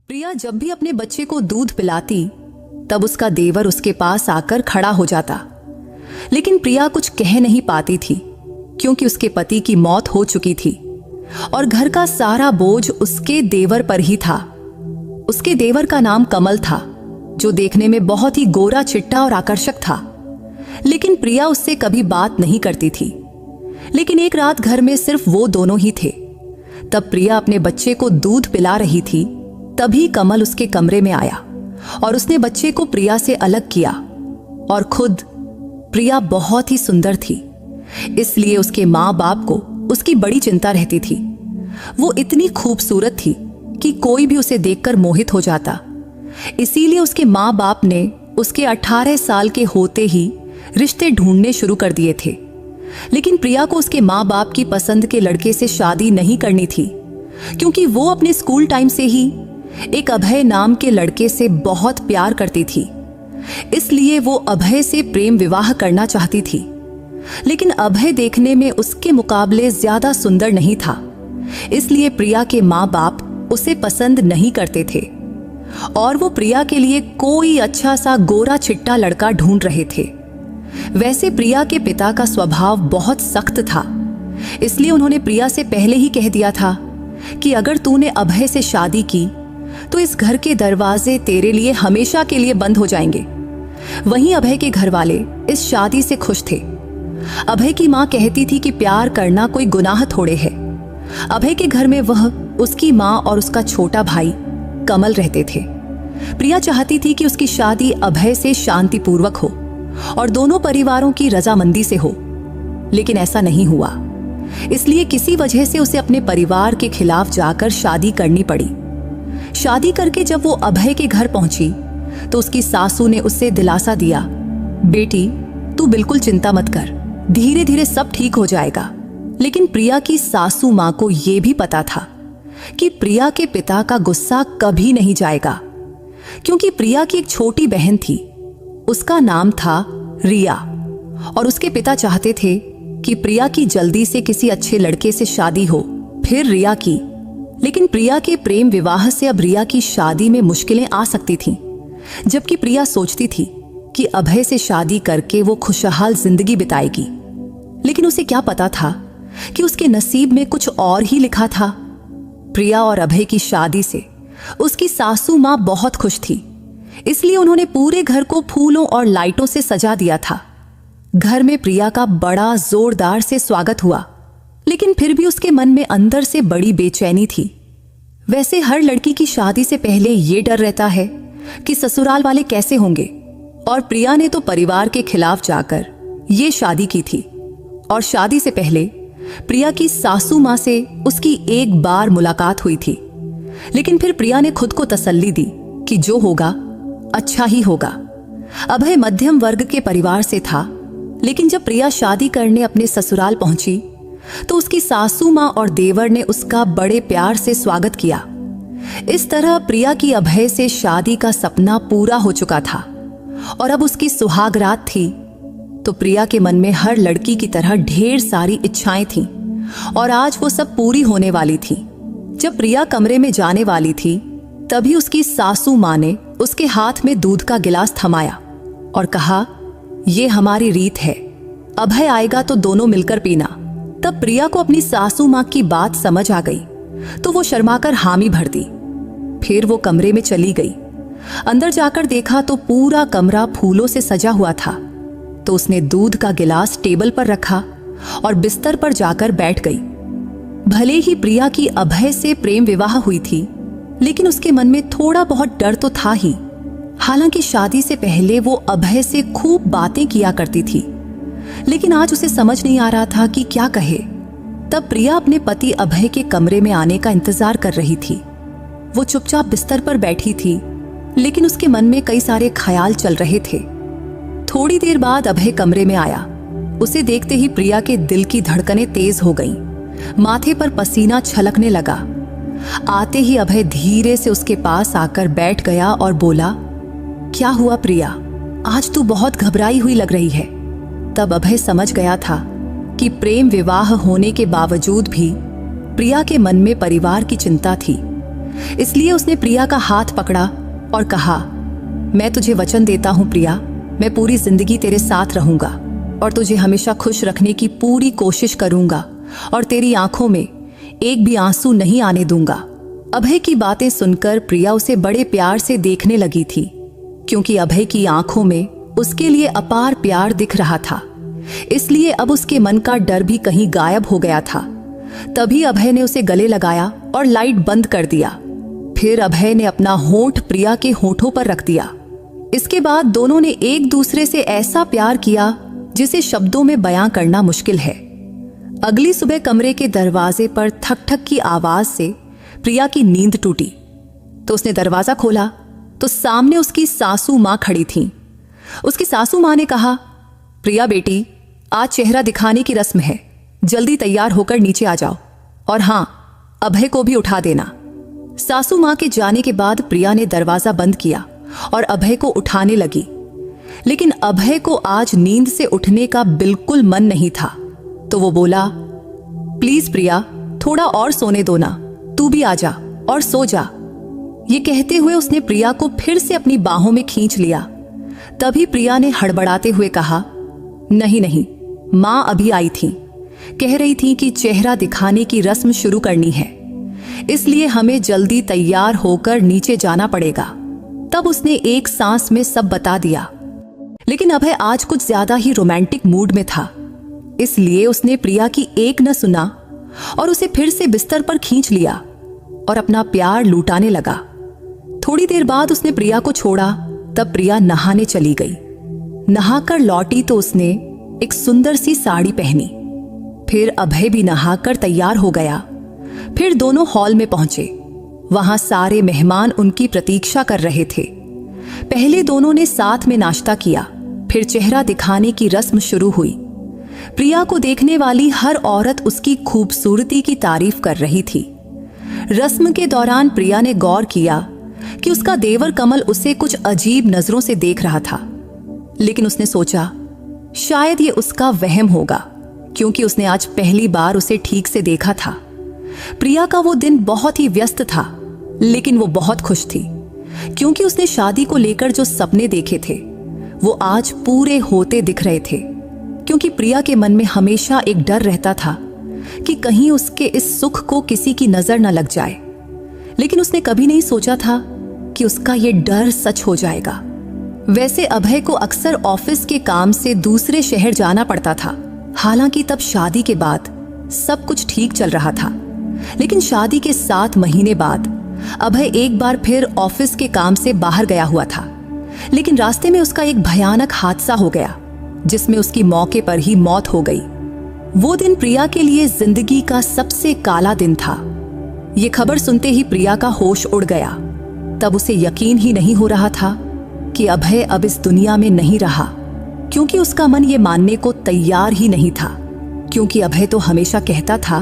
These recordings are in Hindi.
प्रिया जब भी अपने बच्चे को दूध पिलाती तब उसका देवर उसके पास आकर खड़ा हो जाता। लेकिन प्रिया कुछ कह नहीं पाती थी क्योंकि उसके पति की मौत हो चुकी थी और घर का सारा बोझ उसके देवर पर ही था। उसके देवर का नाम कमल था, जो देखने में बहुत ही गोरा चिट्टा और आकर्षक था। लेकिन प्रिया उससे कभी बात नहीं करती थी। लेकिन एक रात घर में सिर्फ वो दोनों ही थे। तब प्रिया अपने बच्चे को दूध पिला रही थी। तभी कमल उसके कमरे में आया और उसने बच्चे को प्रिया से अलग किया। और खुद प्रिया बहुत ही सुंदर थी, इसलिए उसके माँ बाप को उसकी बड़ी चिंता रहती थी। वो इतनी खूबसूरत थी कि कोई भी उसे देखकर मोहित हो जाता। इसीलिए उसके माँ बाप ने उसके 18 साल के होते ही रिश्ते ढूंढने शुरू कर दिए थे। लेकिन प्रिया को उसके माँ बाप की पसंद के लड़के से शादी नहीं करनी थी, क्योंकि वो अपने स्कूल टाइम से ही एक अभय नाम के लड़के से बहुत प्यार करती थी। इसलिए वो अभय से प्रेम विवाह करना चाहती थी। लेकिन अभय देखने में उसके मुकाबले ज्यादा सुंदर नहीं था, इसलिए प्रिया के माँ बाप उसे पसंद नहीं करते थे और वो प्रिया के लिए कोई अच्छा सा गोरा चिट्टा लड़का ढूंढ रहे थे। वैसे प्रिया के पिता का स्वभाव बहुत सख्त था, इसलिए उन्होंने प्रिया से पहले ही कह दिया था कि अगर तूने अभय से शादी की तो इस घर के दरवाजे तेरे लिए हमेशा के लिए बंद हो जाएंगे। वहीं अभय के घर वाले इस शादी से खुश थे। अभय की माँ कहती थी कि प्यार करना कोई गुनाह थोड़े है। अभय के घर में वह, उसकी माँ और उसका छोटा भाई कमल रहते थे। प्रिया चाहती थी कि उसकी शादी अभय से शांतिपूर्वक हो और दोनों परिवारों की रजामंदी से हो, लेकिन ऐसा नहीं हुआ। इसलिए किसी वजह से उसे अपने परिवार के खिलाफ जाकर शादी करनी पड़ी। शादी करके जब वो अभय के घर पहुंची तो उसकी सासू ने उससे दिलासा दिया, बेटी तू बिल्कुल चिंता मत कर, धीरे धीरे सब ठीक हो जाएगा। लेकिन प्रिया की सासू माँ को यह भी पता था कि प्रिया के पिता का गुस्सा कभी नहीं जाएगा, क्योंकि प्रिया की एक छोटी बहन थी, उसका नाम था रिया, और उसके पिता चाहते थे कि प्रिया की जल्दी से किसी अच्छे लड़के से शादी हो, फिर रिया की। लेकिन प्रिया के प्रेम विवाह से अब रिया की शादी में मुश्किलें आ सकती थीं, जबकि प्रिया सोचती थी कि अभय से शादी करके वो खुशहाल जिंदगी बिताएगी। लेकिन उसे क्या पता था कि उसके नसीब में कुछ और ही लिखा था। प्रिया और अभय की शादी से उसकी सासू माँ बहुत खुश थी, इसलिए उन्होंने पूरे घर को फूलों और लाइटों से सजा दिया था। घर में प्रिया का बड़ा जोरदार से स्वागत हुआ, लेकिन फिर भी उसके मन में अंदर से बड़ी बेचैनी थी। वैसे हर लड़की की शादी से पहले ये डर रहता है कि ससुराल वाले कैसे होंगे, और प्रिया ने तो परिवार के खिलाफ जाकर ये शादी की थी। और शादी से पहले प्रिया की सासू माँ से उसकी एक बार मुलाकात हुई थी, लेकिन फिर प्रिया ने खुद को तसल्ली दी कि जो होगा अच्छा ही होगा। अभय मध्यम वर्ग के परिवार से था, लेकिन जब प्रिया शादी करने अपने ससुराल पहुंची तो उसकी सासू माँ और देवर ने उसका बड़े प्यार से स्वागत किया। इस तरह प्रिया की अभय से शादी का सपना पूरा हो चुका था और अब उसकी सुहाग रात थी। तो प्रिया के मन में हर लड़की की तरह ढेर सारी इच्छाएं थीं और आज वो सब पूरी होने वाली थी। जब प्रिया कमरे में जाने वाली थी तभी उसकी सासू माँ ने उसके हाथ में दूध का गिलास थमाया और कहा, ये हमारी रीत है, अभय आएगा तो दोनों मिलकर पीना। तब प्रिया को अपनी सासू माँ की बात समझ आ गई तो वो शर्माकर हामी भर दी। फिर वो कमरे में चली गई। अंदर जाकर देखा तो पूरा कमरा फूलों से सजा हुआ था। तो उसने दूध का गिलास टेबल पर रखा और बिस्तर पर जाकर बैठ गई। भले ही प्रिया की अभय से प्रेम विवाह हुई थी, लेकिन उसके मन में थोड़ा बहुत डर तो था ही। हालांकि शादी से पहले वो अभय से खूब बातें किया करती थी, लेकिन आज उसे समझ नहीं आ रहा था कि क्या कहे। तब प्रिया अपने पति अभय के कमरे में आने का इंतजार कर रही थी। वो चुपचाप बिस्तर पर बैठी थी, लेकिन उसके मन में कई सारे ख्याल चल रहे थे। थोड़ी देर बाद अभय कमरे में आया। उसे देखते ही प्रिया के दिल की धड़कनें तेज हो गईं। माथे पर पसीना छलकने लगा। आते ही अभय धीरे से उसके पास आकर बैठ गया और बोला, क्या हुआ प्रिया, आज तू बहुत घबराई हुई लग रही है। तब अभय समझ गया था कि प्रेम विवाह होने के बावजूद भी प्रिया के मन में परिवार की चिंता थी, इसलिए उसने प्रिया का हाथ पकड़ा और कहा, मैं तुझे वचन देता हूं प्रिया, मैं पूरी जिंदगी तेरे साथ रहूंगा और तुझे हमेशा खुश रखने की पूरी कोशिश करूंगा और तेरी आंखों में एक भी आंसू नहीं आने दूंगा। अभय की बातें सुनकर प्रिया उसे बड़े प्यार से देखने लगी थी, क्योंकि अभय की आंखों में उसके लिए अपार प्यार दिख रहा था। इसलिए अब उसके मन का डर भी कहीं गायब हो गया था। तभी अभय ने उसे गले लगाया और लाइट बंद कर दिया। फिर अभय ने अपना होंठ प्रिया के होंठों पर रख दिया। इसके बाद दोनों ने एक दूसरे से ऐसा प्यार किया जिसे शब्दों में बयां करना मुश्किल है। अगली सुबह कमरे के दरवाजे पर ठक ठक की आवाज से प्रिया की नींद टूटी, तो उसने दरवाजा खोला तो सामने उसकी सासू मां खड़ी थीं। उसकी सासू मां ने कहा, प्रिया बेटी, आज चेहरा दिखाने की रस्म है, जल्दी तैयार होकर नीचे आ जाओ और हां, अभय को भी उठा देना। सासू मां के जाने के बाद प्रिया ने दरवाजा बंद किया और अभय को उठाने लगी, लेकिन अभय को आज नींद से उठने का बिल्कुल मन नहीं था। तो वो बोला, प्लीज प्रिया, थोड़ा और सोने दो ना, तू भी आ जा और सो जा। ये कहते हुए उसने प्रिया को फिर से अपनी बाहों में खींच लिया। तभी प्रिया ने हड़बड़ाते हुए कहा, नहीं नहीं, मां अभी आई थी, कह रही थी कि चेहरा दिखाने की रस्म शुरू करनी है, इसलिए हमें जल्दी तैयार होकर नीचे जाना पड़ेगा। तब उसने एक सांस में सब बता दिया। लेकिन अभय आज कुछ ज्यादा ही रोमांटिक मूड में था, इसलिए उसने प्रिया की एक न सुना और उसे फिर से बिस्तर पर खींच लिया और अपना प्यार लूटाने लगा। थोड़ी देर बाद उसने प्रिया को छोड़ा। तब प्रिया नहाने चली गई। नहाकर लौटी तो उसने एक सुंदर सी साड़ी पहनी। फिर अभय भी नहाकर तैयार हो गया। फिर दोनों हॉल में पहुंचे। वहां सारे मेहमान उनकी प्रतीक्षा कर रहे थे। पहले दोनों ने साथ में नाश्ता किया, फिर चेहरा दिखाने की रस्म शुरू हुई। प्रिया को देखने वाली हर औरत उसकी खूबसूरती की तारीफ कर रही थी। रस्म के दौरान प्रिया ने गौर किया कि उसका देवर कमल उसे कुछ अजीब नजरों से देख रहा था, लेकिन उसने सोचा शायद ये उसका वहम होगा, क्योंकि उसने आज पहली बार उसे ठीक से देखा था। प्रिया का वो दिन बहुत ही व्यस्त था, लेकिन वो बहुत खुश थी, क्योंकि उसने शादी को लेकर जो सपने देखे थे वो आज पूरे होते दिख रहे थे। क्योंकि प्रिया के मन में हमेशा एक डर रहता था कि कहीं उसके इस सुख को किसी की नजर न लग जाए, लेकिन उसने कभी नहीं सोचा था कि उसका ये डर सच हो जाएगा। वैसे अभय को अक्सर ऑफिस के काम से दूसरे शहर जाना पड़ता था। हालांकि तब शादी के बाद सब कुछ ठीक चल रहा था, लेकिन शादी के 7 महीने बाद अभय एक बार फिर ऑफिस के काम से बाहर गया हुआ था। लेकिन रास्ते में उसका एक भयानक हादसा हो गया, जिसमें उसकी मौके पर ही मौत हो गई। वो दिन प्रिया के लिए जिंदगी का सबसे काला दिन था। ये खबर सुनते ही प्रिया का होश उड़ गया। तब उसे यकीन ही नहीं हो रहा था कि अभय अब इस दुनिया में नहीं रहा, क्योंकि उसका मन ये मानने को तैयार ही नहीं था। क्योंकि अभय तो हमेशा कहता था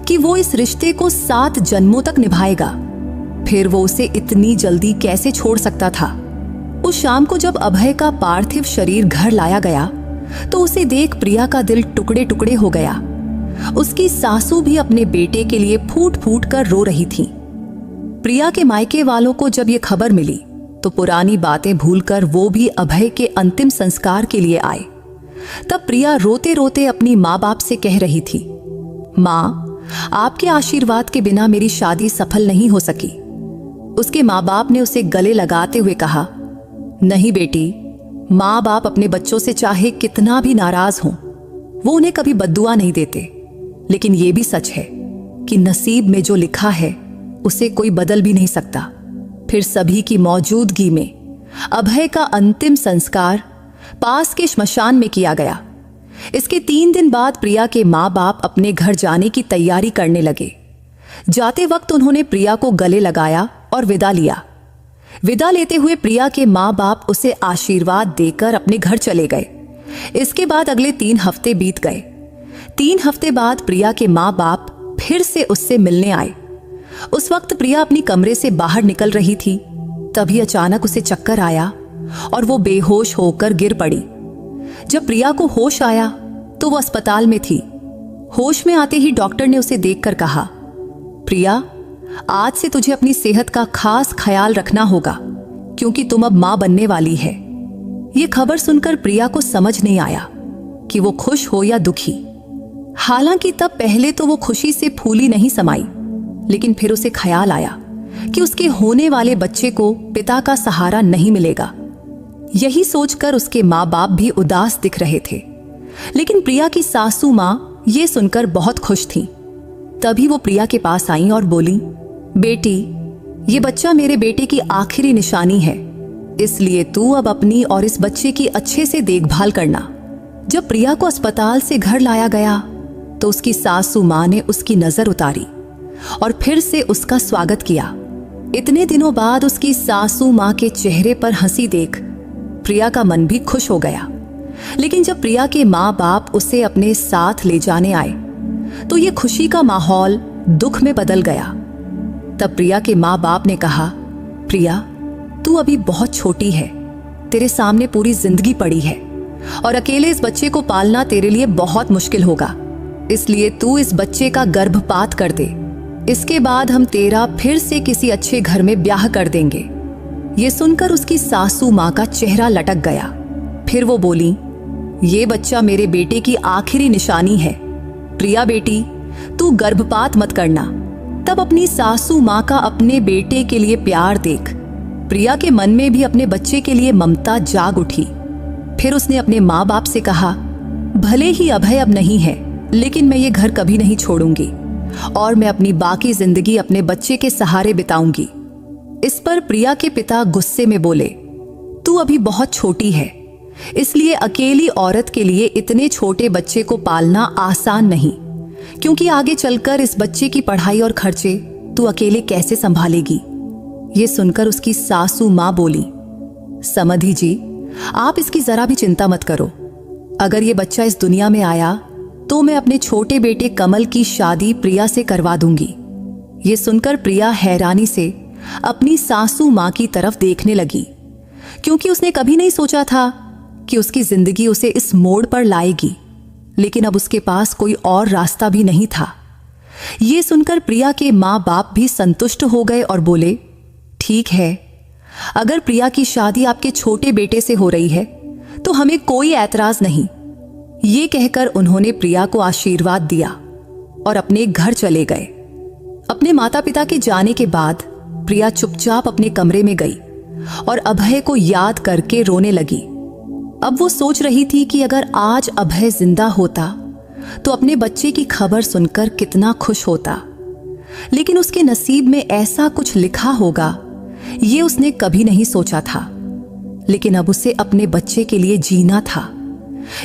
कि वो इस रिश्ते को 7 जन्मों तक निभाएगा, फिर वो उसे इतनी जल्दी कैसे छोड़ सकता था। उस शाम को जब अभय का पार्थिव शरीर घर लाया गया तो उसे देख प्रिया का दिल टुकड़े टुकड़े हो गया। उसकी सासू भी अपने बेटे के लिए फूट फूट कर रो रही थी। प्रिया के मायके वालों को जब ये खबर मिली तो पुरानी बातें भूलकर वो भी अभय के अंतिम संस्कार के लिए आए। तब प्रिया रोते रोते अपनी माँ बाप से कह रही थी, माँ, आपके आशीर्वाद के बिना मेरी शादी सफल नहीं हो सकी। उसके माँ बाप ने उसे गले लगाते हुए कहा, नहीं बेटी, माँ बाप अपने बच्चों से चाहे कितना भी नाराज हों, वो उन्हें कभी बद्दुआ नहीं देते। लेकिन ये भी सच है कि नसीब में जो लिखा है उसे कोई बदल भी नहीं सकता। फिर सभी की मौजूदगी में अभय का अंतिम संस्कार पास के श्मशान में किया गया। इसके 3 दिन बाद प्रिया के माँ बाप अपने घर जाने की तैयारी करने लगे। जाते वक्त उन्होंने प्रिया को गले लगाया और विदा लिया। विदा लेते हुए प्रिया के माँ बाप उसे आशीर्वाद देकर अपने घर चले गए। इसके बाद अगले 3 हफ्ते बीत गए। 3 हफ्ते बाद प्रिया के माँ बाप फिर से उससे मिलने आए। उस वक्त प्रिया अपनी कमरे से बाहर निकल रही थी। तभी अचानक उसे चक्कर आया और वो बेहोश होकर गिर पड़ी। जब प्रिया को होश आया तो वो अस्पताल में थी। होश में आते ही डॉक्टर ने उसे देखकर कहा, प्रिया, आज से तुझे अपनी सेहत का खास ख्याल रखना होगा, क्योंकि तुम अब मां बनने वाली है। ये खबर सुनकर प्रिया को समझ नहीं आया कि वो खुश हो या दुखी। हालांकि तब पहले तो वो खुशी से फूली नहीं समाई, लेकिन फिर उसे ख्याल आया कि उसके होने वाले बच्चे को पिता का सहारा नहीं मिलेगा। यही सोचकर उसके माँ बाप भी उदास दिख रहे थे। लेकिन प्रिया की सासू माँ ये सुनकर बहुत खुश थी। तभी वो प्रिया के पास आई और बोली, बेटी, ये बच्चा मेरे बेटे की आखिरी निशानी है, इसलिए तू अब अपनी और इस बच्चे की अच्छे से देखभाल करना। जब प्रिया को अस्पताल से घर लाया गया तो उसकी सासू माँ ने उसकी नजर उतारी और फिर से उसका स्वागत किया। इतने दिनों बाद उसकी सासू माँ के चेहरे पर हंसी देख प्रिया का मन भी खुश हो गया। लेकिन जब प्रिया के माँ बाप उसे अपने साथ ले जाने आए तो ये खुशी का माहौल दुख में बदल गया। तब प्रिया के माँ बाप ने कहा, प्रिया, तू अभी बहुत छोटी है, तेरे सामने पूरी जिंदगी पड़ी है और अकेले इस बच्चे को पालना तेरे लिए बहुत मुश्किल होगा, इसलिए तू इस बच्चे का गर्भपात कर दे। इसके बाद हम तेरा फिर से किसी अच्छे घर में ब्याह कर देंगे। ये सुनकर उसकी सासू माँ का चेहरा लटक गया। फिर वो बोली, ये बच्चा मेरे बेटे की आखिरी निशानी है। प्रिया बेटी, तू गर्भपात मत करना। तब अपनी सासू माँ का अपने बेटे के लिए प्यार देख प्रिया के मन में भी अपने बच्चे के लिए ममता जाग उठी। फिर उसने अपने माँ बाप से कहा, भले ही अभय अब नहीं है, लेकिन मैं ये घर कभी नहीं छोड़ूंगी और मैं अपनी बाकी जिंदगी अपने बच्चे के सहारे बिताऊंगी। इस पर प्रिया के पिता गुस्से में बोले, तू अभी बहुत छोटी है, इसलिए अकेली औरत के लिए इतने छोटे बच्चे को पालना आसान नहीं, क्योंकि आगे चलकर इस बच्चे की पढ़ाई और खर्चे तू अकेले कैसे संभालेगी। ये सुनकर उसकी सासू माँ बोली, समधी जी, आप इसकी जरा भी चिंता मत करो। अगर ये बच्चा इस दुनिया में आया तो मैं अपने छोटे बेटे कमल की शादी प्रिया से करवा दूंगी। ये सुनकर प्रिया हैरानी से अपनी सासू माँ की तरफ देखने लगी, क्योंकि उसने कभी नहीं सोचा था कि उसकी जिंदगी उसे इस मोड़ पर लाएगी। लेकिन अब उसके पास कोई और रास्ता भी नहीं था। ये सुनकर प्रिया के माँ बाप भी संतुष्ट हो गए और बोले, ठीक है, अगर प्रिया की शादी आपके छोटे बेटे से हो रही है तो हमें कोई ऐतराज नहीं। ये कहकर उन्होंने प्रिया को आशीर्वाद दिया और अपने घर चले गए। अपने माता पिता के जाने के बाद प्रिया चुपचाप अपने कमरे में गई और अभय को याद करके रोने लगी। अब वो सोच रही थी कि अगर आज अभय जिंदा होता तो अपने बच्चे की खबर सुनकर कितना खुश होता, लेकिन उसके नसीब में ऐसा कुछ लिखा होगा ये उसने कभी नहीं सोचा था। लेकिन अब उसे अपने बच्चे के लिए जीना था।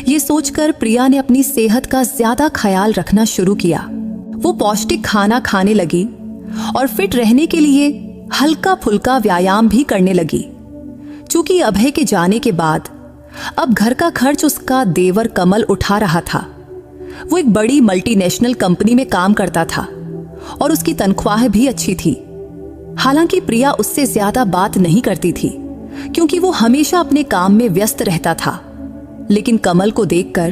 ये सोचकर प्रिया ने अपनी सेहत का ज्यादा ख्याल रखना शुरू किया। वो पौष्टिक खाना खाने लगी और फिट रहने के लिए हल्का फुल्का व्यायाम भी करने लगी। चूंकि अभय के जाने के बाद अब घर का खर्च उसका देवर कमल उठा रहा था। वो एक बड़ी मल्टीनेशनल कंपनी में काम करता था और उसकी तनख्वाह भी अच्छी थी। हालांकि प्रिया उससे ज्यादा बात नहीं करती थी, क्योंकि वो हमेशा अपने काम में व्यस्त रहता था। लेकिन कमल को देखकर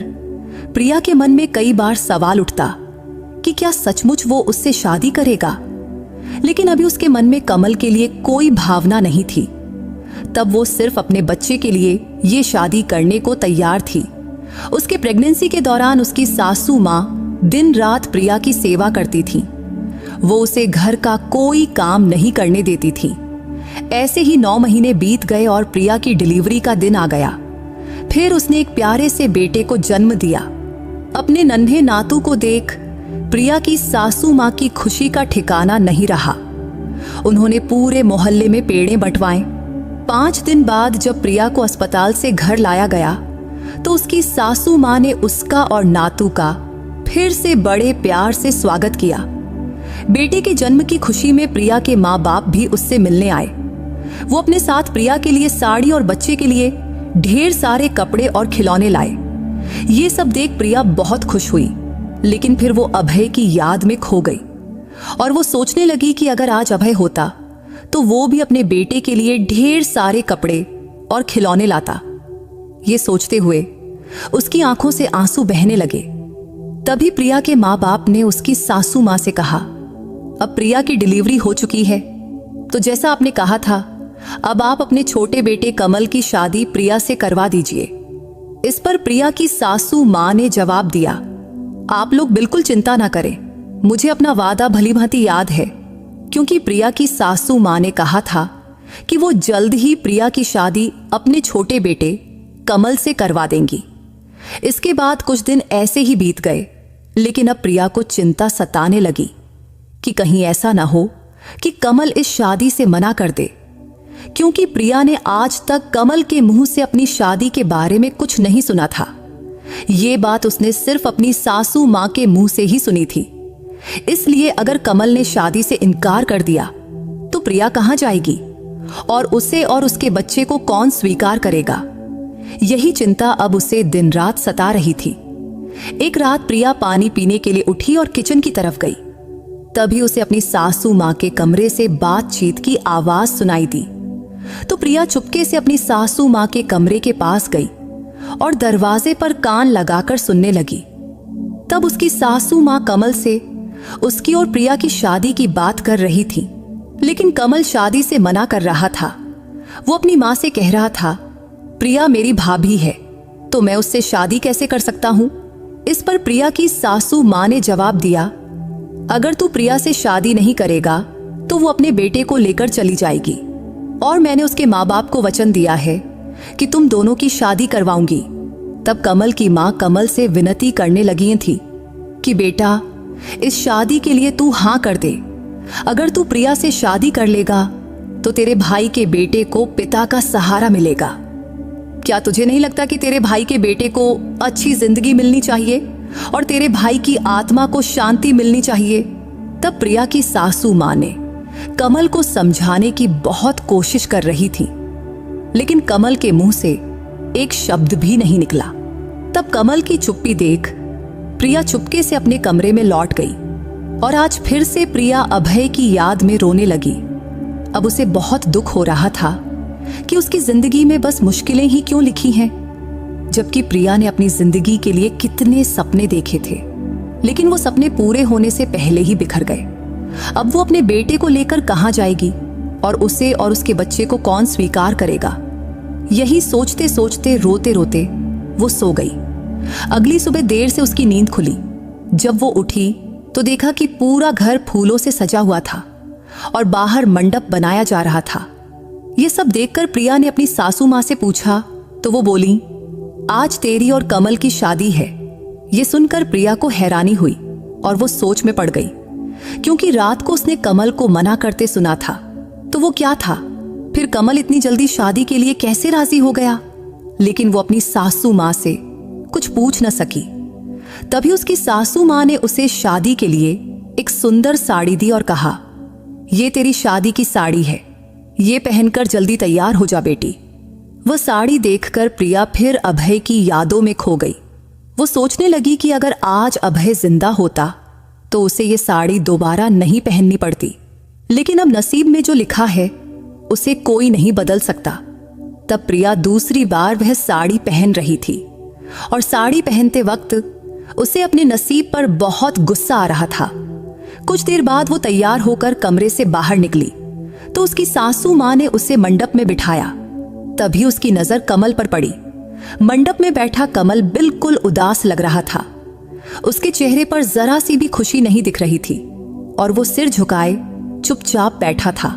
प्रिया के मन में कई बार सवाल उठता कि क्या सचमुच वो उससे शादी करेगा। लेकिन अभी उसके मन में कमल के लिए कोई भावना नहीं थी। तब वो सिर्फ अपने बच्चे के लिए ये शादी करने को तैयार थी। उसके प्रेगनेंसी के दौरान उसकी सासू माँ दिन रात प्रिया की सेवा करती थी। वो उसे घर का कोई काम नहीं करने देती थी। ऐसे ही 9 महीने बीत गए और प्रिया की डिलीवरी का दिन आ गया। फिर उसने एक प्यारे से बेटे को जन्म दिया। अपने नन्हे नातू को देख प्रिया की सासू माँ की खुशी का ठिकाना नहीं रहा। उन्होंने पूरे मोहल्ले में पेड़े बंटवाए। 5 दिन बाद जब प्रिया को अस्पताल से घर लाया गया तो उसकी सासू माँ ने उसका और नातू का फिर से बड़े प्यार से स्वागत किया। बेटे के जन्म की खुशी में प्रिया के माँ बाप भी उससे मिलने आए। वो अपने साथ प्रिया के लिए साड़ी और बच्चे के लिए ढेर सारे कपड़े और खिलौने लाए। ये सब देख प्रिया बहुत खुश हुई, लेकिन फिर वो अभय की याद में खो गई और वो सोचने लगी कि अगर आज अभय होता तो वो भी अपने बेटे के लिए ढेर सारे कपड़े और खिलौने लाता। ये सोचते हुए उसकी आंखों से आंसू बहने लगे। तभी प्रिया के माँ बाप ने उसकी सासू माँ से कहा, अब प्रिया की डिलीवरी हो चुकी है, तो जैसा आपने कहा था, अब आप अपने छोटे बेटे कमल की शादी प्रिया से करवा दीजिए। इस पर प्रिया की सासू मां ने जवाब दिया, आप लोग बिल्कुल चिंता ना करें, मुझे अपना वादा भली भांति याद है, क्योंकि प्रिया की सासू मां ने कहा था कि वो जल्द ही प्रिया की शादी अपने छोटे बेटे कमल से करवा देंगी। इसके बाद कुछ दिन ऐसे ही बीत गए, लेकिन अब प्रिया को चिंता सताने लगी कि कहीं ऐसा ना हो कि कमल इस शादी से मना कर दे, क्योंकि प्रिया ने आज तक कमल के मुंह से अपनी शादी के बारे में कुछ नहीं सुना था। ये बात उसने सिर्फ अपनी सासू मां के मुंह से ही सुनी थी। इसलिए अगर कमल ने शादी से इनकार कर दिया तो प्रिया कहां जाएगी और उसे और उसके बच्चे को कौन स्वीकार करेगा? यही चिंता अब उसे दिन रात सता रही थी। एक रात प्रिया पानी पीने के लिए उठी और किचन की तरफ गई। तभी उसे अपनी सासू मां के कमरे से बातचीत की आवाज सुनाई दी। तो प्रिया चुपके से अपनी सासू मां के कमरे के पास गई और दरवाजे पर कान लगाकर सुनने लगी। तब उसकी सासू मां कमल से उसकी और प्रिया की शादी की बात कर रही थी, लेकिन कमल शादी से मना कर रहा था। वो अपनी मां से कह रहा था, प्रिया मेरी भाभी है, तो मैं उससे शादी कैसे कर सकता हूं? इस पर प्रिया की सासू मां ने जवाब दिया, अगर तू प्रिया से शादी नहीं करेगा तो वो अपने बेटे को लेकर चली जाएगी, और मैंने उसके माँ बाप को वचन दिया है कि तुम दोनों की शादी करवाऊंगी। तब कमल की माँ कमल से विनती करने लगी थी कि बेटा, इस शादी के लिए तू हाँ कर दे। अगर तू प्रिया से शादी कर लेगा तो तेरे भाई के बेटे को पिता का सहारा मिलेगा। क्या तुझे नहीं लगता कि तेरे भाई के बेटे को अच्छी जिंदगी मिलनी चाहिए और तेरे भाई की आत्मा को शांति मिलनी चाहिए? तब प्रिया की सासू मां ने कमल को समझाने की बहुत कोशिश कर रही थी, लेकिन कमल के मुंह से एक शब्द भी नहीं निकला। तब कमल की चुप्पी देख प्रिया चुपके से अपने कमरे में लौट गई और आज फिर से प्रिया अभय की याद में रोने लगी। अब उसे बहुत दुख हो रहा था कि उसकी जिंदगी में बस मुश्किलें ही क्यों लिखी हैं, जबकि प्रिया ने अपनी जिंदगी के लिए कितने सपने देखे थे, लेकिन वो सपने पूरे होने से पहले ही बिखर गए। अब वो अपने बेटे को लेकर कहां जाएगी और उसे और उसके बच्चे को कौन स्वीकार करेगा? यही सोचते सोचते रोते रोते वो सो गई। अगली सुबह देर से उसकी नींद खुली। जब वो उठी तो देखा कि पूरा घर फूलों से सजा हुआ था और बाहर मंडप बनाया जा रहा था। ये सब देखकर प्रिया ने अपनी सासू मां से पूछा तो वो बोली, आज तेरी और कमल की शादी है। ये सुनकर प्रिया को हैरानी हुई और वो सोच में पड़ गई, क्योंकि रात को उसने कमल को मना करते सुना था। तो वो क्या था? फिर कमल इतनी जल्दी शादी के लिए कैसे राजी हो गया? लेकिन वो अपनी सासू मां से कुछ पूछ न सकी। तभी उसकी सासू मां ने उसे शादी के लिए एक सुंदर साड़ी दी और कहा, ये तेरी शादी की साड़ी है, ये पहनकर जल्दी तैयार हो जा बेटी। वह साड़ी देखकर प्रिया फिर अभय की यादों में खो गई। वो सोचने लगी कि अगर आज अभय जिंदा होता तो उसे ये साड़ी दोबारा नहीं पहननी पड़ती, लेकिन अब नसीब में जो लिखा है उसे कोई नहीं बदल सकता। तब प्रिया दूसरी बार वह साड़ी पहन रही थी और साड़ी पहनते वक्त उसे अपने नसीब पर बहुत गुस्सा आ रहा था। कुछ देर बाद वो तैयार होकर कमरे से बाहर निकली तो उसकी सासू मां ने उसे मंडप में बिठाया। तभी उसकी नजर कमल पर पड़ी। मंडप में बैठा कमल बिल्कुल उदास लग रहा था। उसके चेहरे पर जरा सी भी खुशी नहीं दिख रही थी और वो सिर झुकाए चुपचाप बैठा था।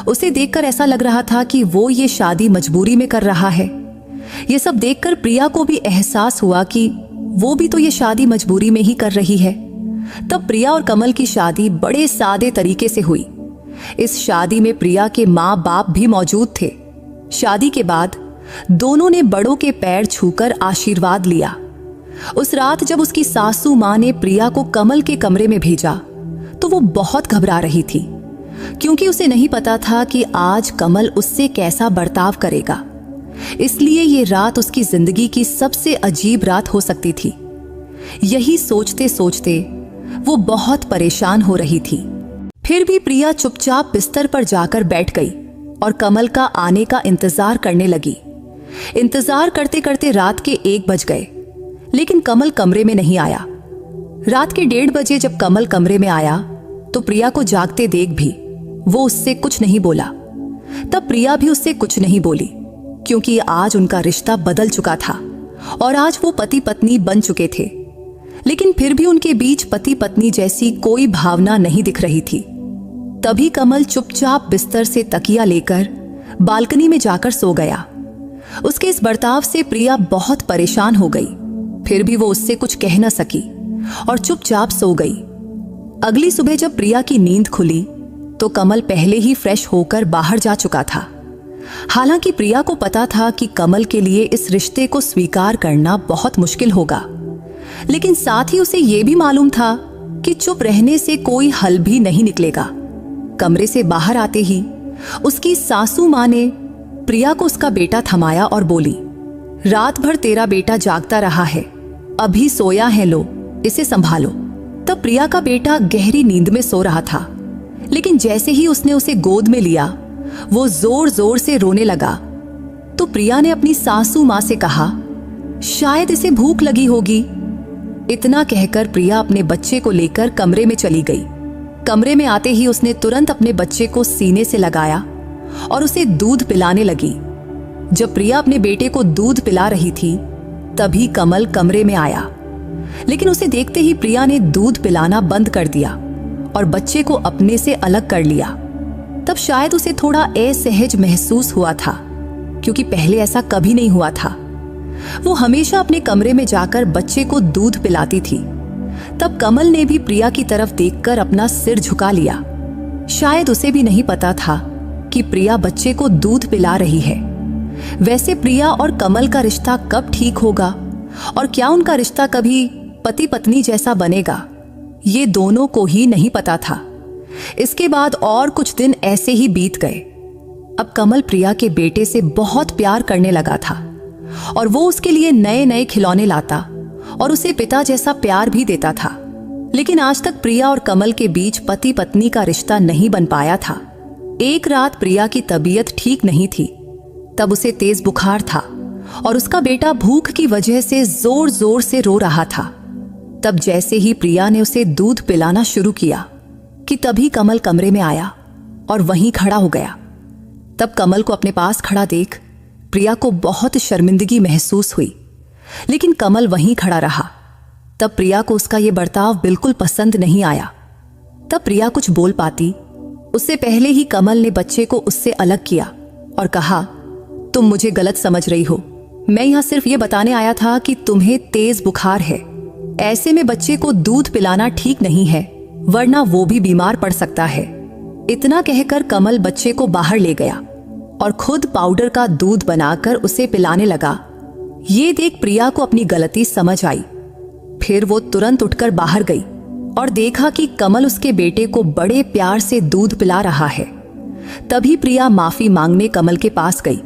उसे देखकर ऐसा लग रहा था कि वो ये शादी मजबूरी में कर रहा है। ये सब देखकर प्रिया को भी एहसास हुआ कि वो भी तो ये शादी मजबूरी में ही कर रही है। तब प्रिया और कमल की शादी बड़े सादे तरीके से हुई। इस शादी में प्रिया के माँ बाप भी मौजूद थे। शादी के बाद दोनों ने बड़ों के पैर छूकर आशीर्वाद लिया। उस रात जब उसकी सासू मां ने प्रिया को कमल के कमरे में भेजा तो वो बहुत घबरा रही थी, क्योंकि उसे नहीं पता था कि आज कमल उससे कैसा बर्ताव करेगा। इसलिए ये रात उसकी जिंदगी की सबसे अजीब रात हो सकती थी। यही सोचते सोचते वो बहुत परेशान हो रही थी। फिर भी प्रिया चुपचाप बिस्तर पर जाकर बैठ गई और कमल का आने का इंतजार करने लगी। इंतजार करते करते रात के 1 बज गए, लेकिन कमल कमरे में नहीं आया। रात के 1:30 बजे जब कमल कमरे में आया तो प्रिया को जागते देख भी वो उससे कुछ नहीं बोला। तब प्रिया भी उससे कुछ नहीं बोली, क्योंकि आज उनका रिश्ता बदल चुका था और आज वो पति पत्नी बन चुके थे। लेकिन फिर भी उनके बीच पति पत्नी जैसी कोई भावना नहीं दिख रही थी। तभी कमल चुपचाप बिस्तर से तकिया लेकर बालकनी में जाकर सो गया। उसके इस बर्ताव से प्रिया बहुत परेशान हो गई। फिर भी वो उससे कुछ कह न सकी और चुपचाप सो गई। अगली सुबह जब प्रिया की नींद खुली तो कमल पहले ही फ्रेश होकर बाहर जा चुका था। हालांकि प्रिया को पता था कि कमल के लिए इस रिश्ते को स्वीकार करना बहुत मुश्किल होगा, लेकिन साथ ही उसे यह भी मालूम था कि चुप रहने से कोई हल भी नहीं निकलेगा। कमरे से बाहर आते ही उसकी सासू मां ने प्रिया को उसका बेटा थमाया और बोली, रात भर तेरा बेटा जागता रहा है, अभी सोया है, लो इसे संभालो। तब प्रिया का बेटा गहरी नींद में सो रहा था, लेकिन जैसे ही उसने उसे गोद में लिया वो जोर जोर से रोने लगा। तो प्रिया ने अपनी सासू मां से कहा, शायद इसे भूख लगी होगी। इतना कहकर प्रिया अपने बच्चे को लेकर कमरे में चली गई। कमरे में आते ही उसने तुरंत अपने बच्चे को सीने से लगाया और उसे दूध पिलाने लगी। जब प्रिया अपने बेटे को दूध पिला रही थी तभी कमल कमरे में आया, लेकिन उसे देखते ही प्रिया ने दूध पिलाना बंद कर दिया और बच्चे को अपने से अलग कर लिया। तब शायद उसे थोड़ा असहज महसूस हुआ था, क्योंकि पहले ऐसा कभी नहीं हुआ था। वो हमेशा अपने कमरे में जाकर बच्चे को दूध पिलाती थी। तब कमल ने भी प्रिया की तरफ देखकर अपना सिर झुका लिया। शायद उसे भी नहीं पता था कि प्रिया बच्चे को दूध पिला रही है। वैसे प्रिया और कमल का रिश्ता कब ठीक होगा और क्या उनका रिश्ता कभी पति पत्नी जैसा बनेगा, ये दोनों को ही नहीं पता था। इसके बाद और कुछ दिन ऐसे ही बीत गए। अब कमल प्रिया के बेटे से बहुत प्यार करने लगा था और वो उसके लिए नए नए खिलौने लाता और उसे पिता जैसा प्यार भी देता था। लेकिन आज तक प्रिया और कमल के बीच पति पत्नी का रिश्ता नहीं बन पाया था। एक रात प्रिया की तबीयत ठीक नहीं थी। तब उसे तेज बुखार था और उसका बेटा भूख की वजह से जोर जोर से रो रहा था। तब जैसे ही प्रिया ने उसे दूध पिलाना शुरू किया कि तभी कमल कमरे में आया और वहीं खड़ा हो गया। तब कमल को अपने पास खड़ा देख प्रिया को बहुत शर्मिंदगी महसूस हुई, लेकिन कमल वहीं खड़ा रहा। तब प्रिया को उसका यह बर्ताव बिल्कुल पसंद नहीं आया। तब प्रिया कुछ बोल पाती उससे पहले ही कमल ने बच्चे को उससे अलग किया और कहा, तुम मुझे गलत समझ रही हो। मैं यहां सिर्फ ये बताने आया था कि तुम्हें तेज बुखार है। ऐसे में बच्चे को दूध पिलाना ठीक नहीं है, वरना वो भी बीमार पड़ सकता है। इतना कहकर कमल बच्चे को बाहर ले गया और खुद पाउडर का दूध बनाकर उसे पिलाने लगा। ये देख प्रिया को अपनी गलती समझ आई। फिर वो तुरंत उठकर बाहर गई और देखा कि कमल उसके बेटे को बड़े प्यार से दूध पिला रहा है। तभी प्रिया माफी मांगने कमल के पास गई,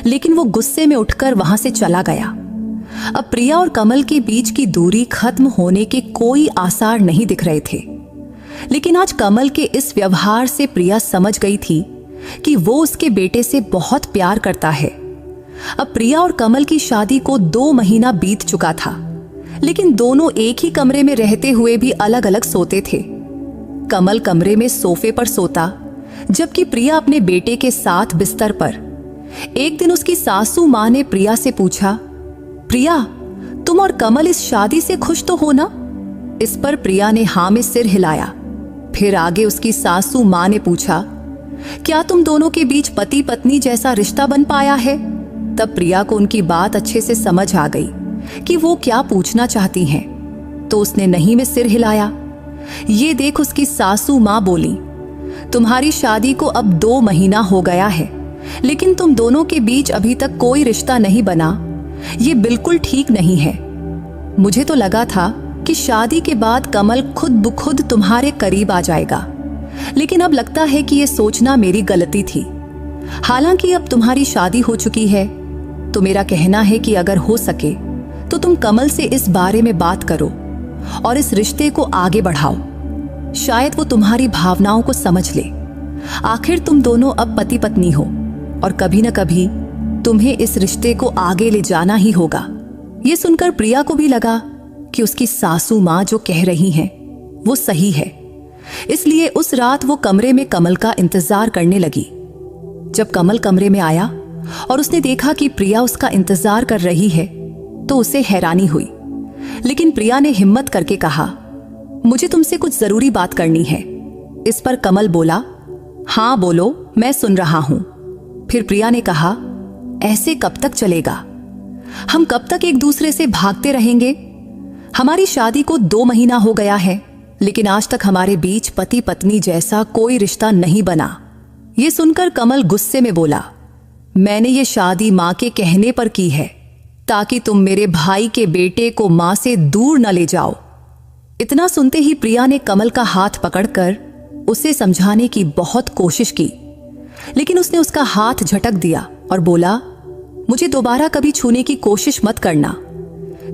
लेकिन वो गुस्से में उठकर वहां से चला गया। अब प्रिया और कमल के बीच की दूरी खत्म होने के कोई आसार नहीं दिख रहे थे। लेकिन आज कमल के इस व्यवहार से प्रिया समझ गई थी कि वो उसके बेटे से बहुत प्यार करता है। अब प्रिया और कमल की शादी को 2 महीना बीत चुका था, लेकिन दोनों एक ही कमरे में रहते हुए भी अलग अलग सोते थे। कमल कमरे में सोफे पर सोता, जबकि प्रिया अपने बेटे के साथ बिस्तर पर। एक दिन उसकी सासू मां ने प्रिया से पूछा, प्रिया, तुम और कमल इस शादी से खुश तो हो ना? इस पर प्रिया ने हाँ में सिर हिलाया। फिर आगे उसकी सासू मां ने पूछा, क्या तुम दोनों के बीच पति पत्नी जैसा रिश्ता बन पाया है? तब प्रिया को उनकी बात अच्छे से समझ आ गई कि वो क्या पूछना चाहती हैं, तो उसने नहीं में सिर हिलाया। ये देख उसकी सासू मां बोली, तुम्हारी शादी को अब 2 महीना हो गया है, लेकिन तुम दोनों के बीच अभी तक कोई रिश्ता नहीं बना। ये बिल्कुल ठीक नहीं है। मुझे तो लगा था कि शादी के बाद कमल खुद ब खुद तुम्हारे करीब आ जाएगा, लेकिन अब लगता है कि ये सोचना मेरी गलती थी। हालांकि अब तुम्हारी शादी हो चुकी है, तो मेरा कहना है कि अगर हो सके तो तुम कमल से इस बारे में बात करो और इस रिश्ते को आगे बढ़ाओ। शायद वो तुम्हारी भावनाओं को समझ ले। आखिर तुम दोनों अब पति पत्नी हो और कभी न कभी तुम्हें इस रिश्ते को आगे ले जाना ही होगा। ये सुनकर प्रिया को भी लगा कि उसकी सासू मां जो कह रही हैं वो सही है। इसलिए उस रात वो कमरे में कमल का इंतजार करने लगी। जब कमल कमरे में आया और उसने देखा कि प्रिया उसका इंतजार कर रही है तो उसे हैरानी हुई। लेकिन प्रिया ने हिम्मत करके कहा, मुझे तुमसे कुछ जरूरी बात करनी है। इस पर कमल बोला, हाँ बोलो, मैं सुन रहा हूं। फिर प्रिया ने कहा, ऐसे कब तक चलेगा? हम कब तक एक दूसरे से भागते रहेंगे? हमारी शादी को 2 महीना हो गया है, लेकिन आज तक हमारे बीच पति पत्नी जैसा कोई रिश्ता नहीं बना। ये सुनकर कमल गुस्से में बोला, मैंने ये शादी मां के कहने पर की है, ताकि तुम मेरे भाई के बेटे को मां से दूर न ले जाओ। इतना सुनते ही प्रिया ने कमल का हाथ पकड़कर उसे समझाने की बहुत कोशिश की, लेकिन उसने उसका हाथ झटक दिया और बोला, मुझे दोबारा कभी छूने की कोशिश मत करना।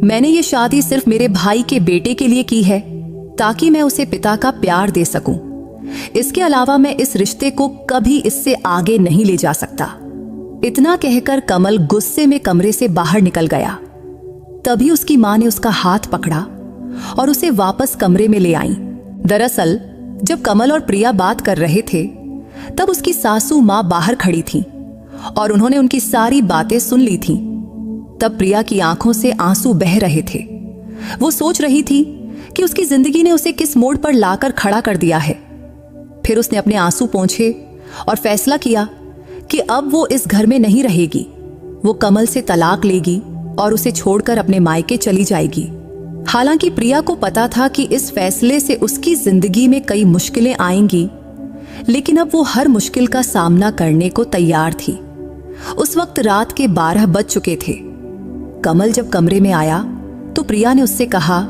मैंने ये शादी सिर्फ मेरे भाई के बेटे के लिए की है, ताकि मैं उसे पिता का प्यार दे सकूं। इसके अलावा मैं इस रिश्ते को कभी इससे आगे नहीं ले जा सकता। इतना कहकर कमल गुस्से में कमरे से बाहर निकल गया। तभी उसकी मां ने उसका हाथ पकड़ा और उसे वापस कमरे में ले आई। दरअसल जब कमल और प्रिया बात कर रहे थे तब उसकी सासू मां बाहर खड़ी थी और उन्होंने उनकी सारी बातें सुन ली थीं। तब प्रिया की आंखों से आंसू बह रहे थे। वो सोच रही थी कि उसकी जिंदगी ने उसे किस मोड़ पर लाकर खड़ा कर दिया है। फिर उसने अपने आंसू पोंछे और फैसला किया कि अब वो इस घर में नहीं रहेगी। वो कमल से तलाक लेगी और उसे छोड़कर अपने मायके चली जाएगी। हालांकि प्रिया को पता था कि इस फैसले से उसकी जिंदगी में कई मुश्किलें आएंगी, लेकिन अब वो हर मुश्किल का सामना करने को तैयार थी। उस वक्त रात के 12 बज चुके थे। कमल जब कमरे में आया तो प्रिया ने उससे कहा,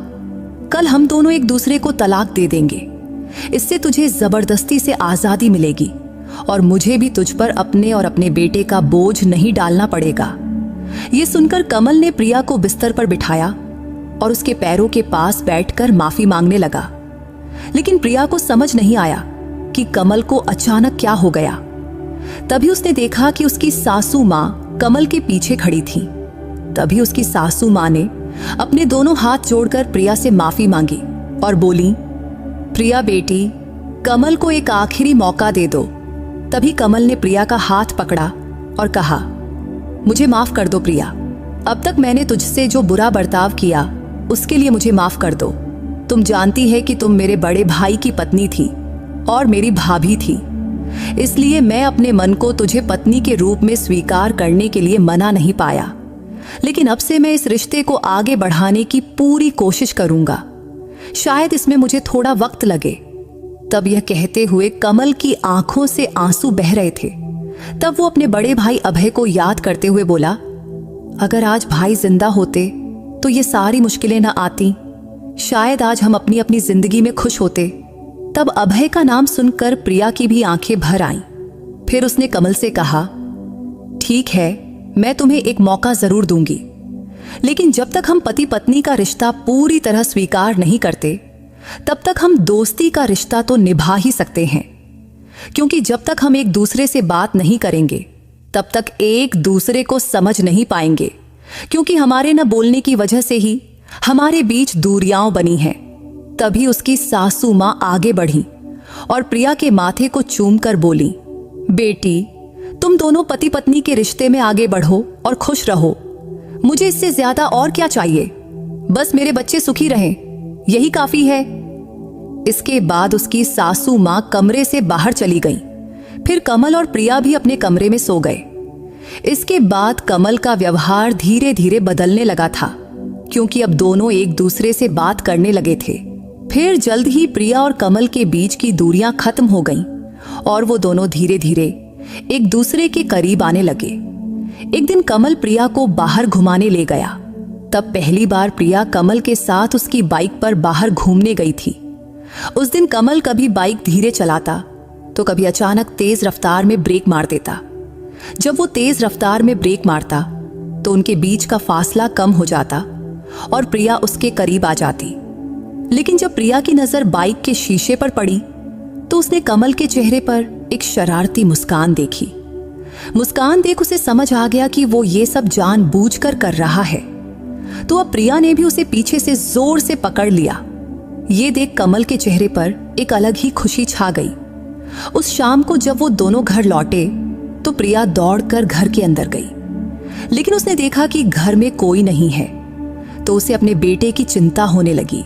कल हम दोनों एक दूसरे को तलाक दे देंगे। इससे तुझे जबरदस्ती से आजादी मिलेगी और मुझे भी तुझ पर अपने और अपने बेटे का बोझ नहीं डालना पड़ेगा। ये सुनकर कमल ने प्रिया को बिस्तर पर बिठाया और उसके पैरों के पास बैठकर माफी मांगने लगा। लेकिन प्रिया को समझ नहीं आया कि कमल को अचानक क्या हो गया। तभी उसने देखा कि उसकी सासू मां कमल के पीछे खड़ी थी। तभी उसकी सासू मां ने अपने दोनों हाथ जोड़कर प्रिया से माफी मांगी और बोली, प्रिया बेटी, कमल को एक आखिरी मौका दे दो। तभी कमल ने प्रिया का हाथ पकड़ा और कहा, मुझे माफ कर दो प्रिया। अब तक मैंने तुझसे जो बुरा बर्ताव किया उसके लिए मुझे माफ कर दो। तुम जानती है कि तुम मेरे बड़े भाई की पत्नी थी और मेरी भाभी थी, इसलिए मैं अपने मन को तुझे पत्नी के रूप में स्वीकार करने के लिए मना नहीं पाया। लेकिन अब से मैं इस रिश्ते को आगे बढ़ाने की पूरी कोशिश करूंगा। शायद इसमें मुझे थोड़ा वक्त लगे। तब यह कहते हुए कमल की आंखों से आंसू बह रहे थे। तब वो अपने बड़े भाई अभय को याद करते हुए बोला, अगर आज भाई जिंदा होते तो ये सारी मुश्किलें न आती। शायद आज हम अपनी अपनी जिंदगी में खुश होते। तब अभय का नाम सुनकर प्रिया की भी आंखें भर आईं। फिर उसने कमल से कहा, ठीक है, मैं तुम्हें एक मौका जरूर दूंगी, लेकिन जब तक हम पति पत्नी का रिश्ता पूरी तरह स्वीकार नहीं करते तब तक हम दोस्ती का रिश्ता तो निभा ही सकते हैं। क्योंकि जब तक हम एक दूसरे से बात नहीं करेंगे तब तक एक दूसरे को समझ नहीं पाएंगे, क्योंकि हमारे न बोलने की वजह से ही हमारे बीच दूरियां बनी हैं। तभी उसकी सासू मां आगे बढ़ी और प्रिया के माथे को चूमकर बोली, बेटी, तुम दोनों पति पत्नी के रिश्ते में आगे बढ़ो और खुश रहो। मुझे इससे ज्यादा और क्या चाहिए? बस मेरे बच्चे सुखी रहें, यही काफी है। इसके बाद उसकी सासू मां कमरे से बाहर चली गई। फिर कमल और प्रिया भी अपने कमरे में सो गए। इसके बाद कमल का व्यवहार धीरे धीरे बदलने लगा था, क्योंकि अब दोनों एक दूसरे से बात करने लगे थे। फिर जल्द ही प्रिया और कमल के बीच की दूरियां खत्म हो गईं और वो दोनों धीरे धीरे एक दूसरे के करीब आने लगे। एक दिन कमल प्रिया को बाहर घुमाने ले गया। तब पहली बार प्रिया कमल के साथ उसकी बाइक पर बाहर घूमने गई थी। उस दिन कमल कभी बाइक धीरे चलाता तो कभी अचानक तेज रफ्तार में ब्रेक मार देता। जब वो तेज रफ्तार में ब्रेक मारता तो उनके बीच का फासला कम हो जाता और प्रिया उसके करीब आ जाती। लेकिन जब प्रिया की नजर बाइक के शीशे पर पड़ी तो उसने कमल के चेहरे पर एक शरारती मुस्कान देखी। मुस्कान देख उसे समझ आ गया कि वो ये सब जानबूझकर कर रहा है। तो अब प्रिया ने भी उसे पीछे से जोर से पकड़ लिया ये देख कमल के चेहरे पर एक अलग ही खुशी छा गई। उस शाम को जब वो दोनों घर लौटे तो प्रिया दौड़कर घर के अंदर गई, लेकिन उसने देखा कि घर में कोई नहीं है, तो उसे अपने बेटे की चिंता होने लगी।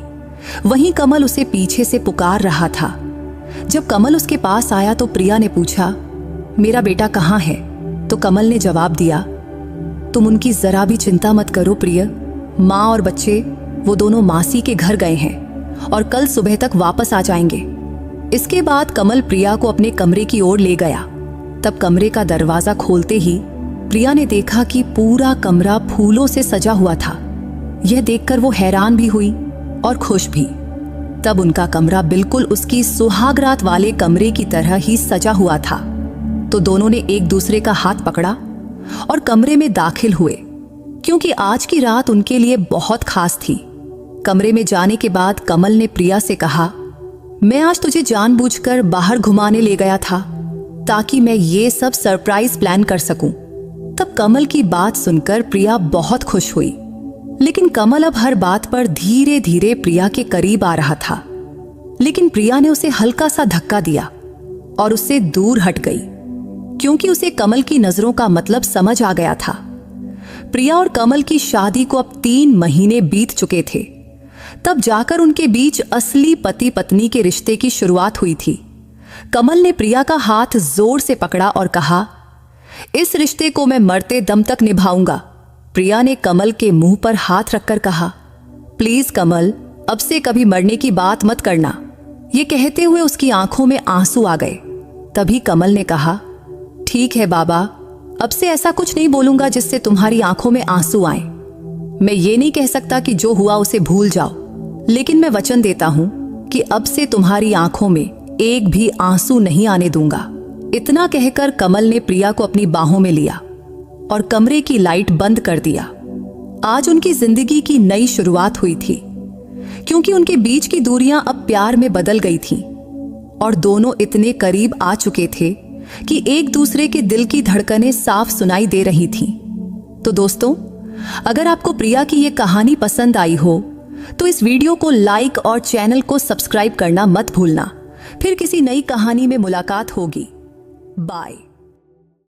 वहीं कमल उसे पीछे से पुकार रहा था। जब कमल उसके पास आया तो प्रिया ने पूछा, मेरा बेटा कहाँ है? तो कमल ने जवाब दिया, तुम उनकी जरा भी चिंता मत करो प्रिय, माँ और बच्चे वो दोनों मासी के घर गए हैं और कल सुबह तक वापस आ जाएंगे। इसके बाद कमल प्रिया को अपने कमरे की ओर ले गया। तब कमरे का दरवाजा खोलते ही प्रिया ने देखा कि पूरा कमरा फूलों से सजा हुआ था। यह देखकर वो हैरान भी हुई और खुश भी। तब उनका कमरा बिल्कुल उसकी सुहागरात वाले कमरे की तरह ही सजा हुआ था। तो दोनों ने एक दूसरे का हाथ पकड़ा और कमरे में दाखिल हुए, क्योंकि आज की रात उनके लिए बहुत खास थी। कमरे में जाने के बाद कमल ने प्रिया से कहा, मैं आज तुझे जानबूझकर बाहर घुमाने ले गया था ताकि मैं ये सब सरप्राइज प्लान कर सकूं। तब कमल की बात सुनकर प्रिया बहुत खुश हुई, लेकिन कमल अब हर बात पर धीरे धीरे प्रिया के करीब आ रहा था। लेकिन प्रिया ने उसे हल्का सा धक्का दिया और उससे दूर हट गई, क्योंकि उसे कमल की नजरों का मतलब समझ आ गया था। प्रिया और कमल की शादी को अब 3 महीने बीत चुके थे। तब जाकर उनके बीच असली पति पत्नी के रिश्ते की शुरुआत हुई थी। कमल ने प्रिया का हाथ जोर से पकड़ा और कहा, इस रिश्ते को मैं मरते दम तक निभाऊंगा। प्रिया ने कमल के मुंह पर हाथ रखकर कहा, प्लीज कमल, अब से कभी मरने की बात मत करना। ये कहते हुए उसकी आंखों में आंसू आ गए। तभी कमल ने कहा, ठीक है बाबा, अब से ऐसा कुछ नहीं बोलूंगा जिससे तुम्हारी आंखों में आंसू आए। मैं ये नहीं कह सकता कि जो हुआ उसे भूल जाओ, लेकिन मैं वचन देता हूं कि अब से तुम्हारी आंखों में एक भी आंसू नहीं आने दूंगा। इतना कहकर कमल ने प्रिया को अपनी बाहों में लिया और कमरे की लाइट बंद कर दिया। आज उनकी जिंदगी की नई शुरुआत हुई थी, क्योंकि उनके बीच की दूरियां अब प्यार में बदल गई थीं और दोनों इतने करीब आ चुके थे कि एक दूसरे के दिल की धड़कनें साफ सुनाई दे रही थीं। तो दोस्तों, अगर आपको प्रिया की ये कहानी पसंद आई हो तो इस वीडियो को लाइक और चैनल को सब्सक्राइब करना मत भूलना। फिर किसी नई कहानी में मुलाकात होगी। बाय।